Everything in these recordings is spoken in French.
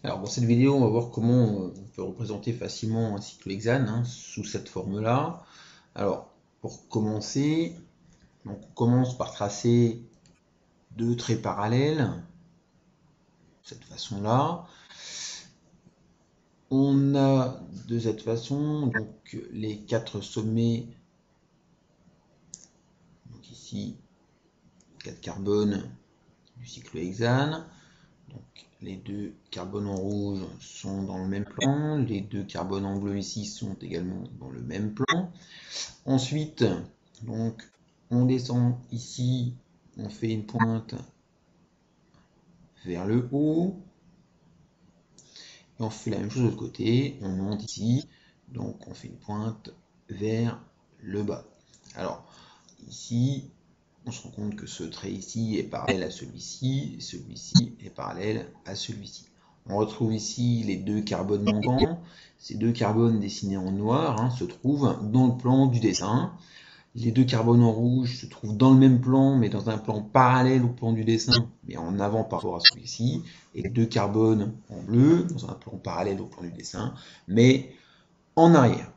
Alors dans cette vidéo, on va voir comment on peut représenter facilement un cyclohexane sous cette forme-là. Alors pour commencer, on commence par tracer deux traits parallèles, de cette façon-là. On a de cette façon donc les quatre sommets, donc ici 4 carbones du cyclohexane. Donc, les deux carbones en rouge sont dans le même plan, les deux carbones en bleu ici sont également dans le même plan. Ensuite, donc, on descend ici, on fait une pointe vers le haut, et on fait la même chose de l'autre côté, on monte ici, donc on fait une pointe vers le bas. Alors, ici, on se rend compte que ce trait ici est parallèle à celui-ci, celui-ci est parallèle à celui-ci. On retrouve ici les deux carbones manquants. Ces deux carbones dessinés en noir se trouvent dans le plan du dessin. Les deux carbones en rouge se trouvent dans le même plan, mais dans un plan parallèle au plan du dessin, mais en avant par rapport à celui-ci. Et les deux carbones en bleu, dans un plan parallèle au plan du dessin, mais en arrière.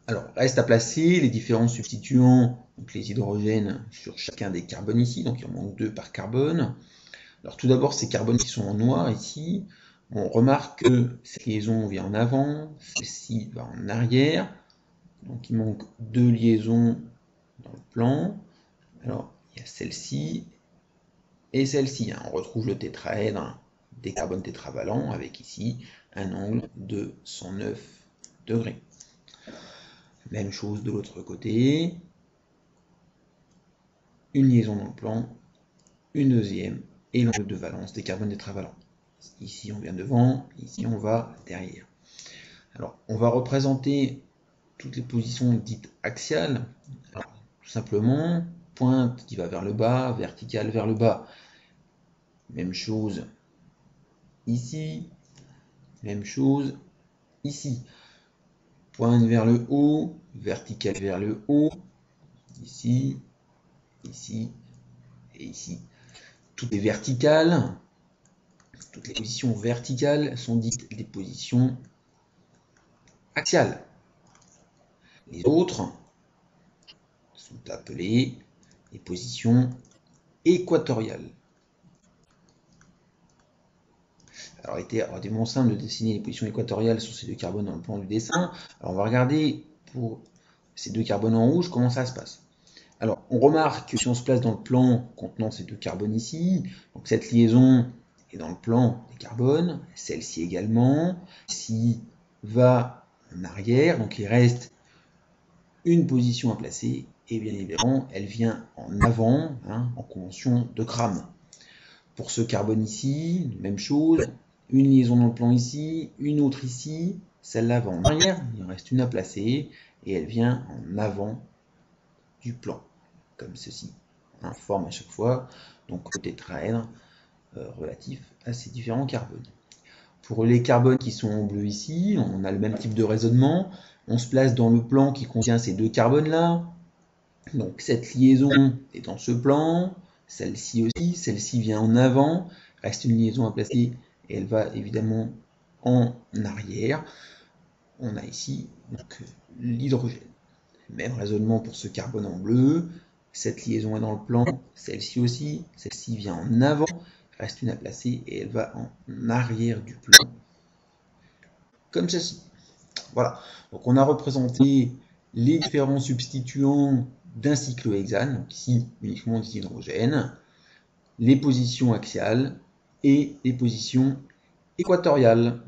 Alors, reste à placer les différents substituants, donc les hydrogènes sur chacun des carbones ici, donc il en manque 2 par carbone. Alors tout d'abord, ces carbones qui sont en noir ici, on remarque que cette liaison vient en avant, celle-ci va en arrière, donc il manque 2 liaisons dans le plan. Alors, il y a celle-ci et celle-ci. On retrouve le tétraèdre des carbones tétravalents avec ici un angle de 109 degrés. Même chose de l'autre côté. Une liaison dans le plan, une deuxième, et l'angle de valence des carbones tétravalents. Ici on vient devant, ici on va derrière. Alors on va représenter toutes les positions dites axiales. Alors, tout simplement, pointe qui va vers le bas, verticale vers le bas. Même chose ici, même chose ici. Pointe vers le haut, verticale vers le haut, ici, ici et ici. Toutes les verticales, toutes les positions verticales sont dites des positions axiales. Les autres sont appelées les positions équatoriales. Alors, il était relativement simple de dessiner les positions équatoriales sur ces deux carbones dans le plan du dessin. Alors, on va regarder pour ces deux carbones en rouge comment ça se passe. Alors, on remarque que si on se place dans le plan contenant ces deux carbones ici, donc cette liaison est dans le plan des carbones, celle-ci également, ci va en arrière, donc il reste une position à placer, et bien évidemment, elle vient en avant, en convention de Gram. Pour ce carbone ici, même chose, une liaison dans le plan ici, une autre ici, celle-là va en arrière, il en reste une à placer, et elle vient en avant du plan, comme ceci. On forme à chaque fois donc le tétraèdre relatif à ces différents carbones. Pour les carbones qui sont en bleu ici, on a le même type de raisonnement. On se place dans le plan qui contient ces deux carbones-là. Donc cette liaison est dans ce plan, celle-ci aussi, celle-ci vient en avant, reste une liaison à placer et elle va évidemment en arrière. On a ici l'hydrogène. Même raisonnement pour ce carbone en bleu, cette liaison est dans le plan, celle-ci aussi, celle-ci vient en avant, reste une à placer et elle va en arrière du plan, comme ceci. Voilà, donc on a représenté les différents substituants d'un cyclohexane, ici uniquement des hydrogènes, les positions axiales et les positions équatoriales.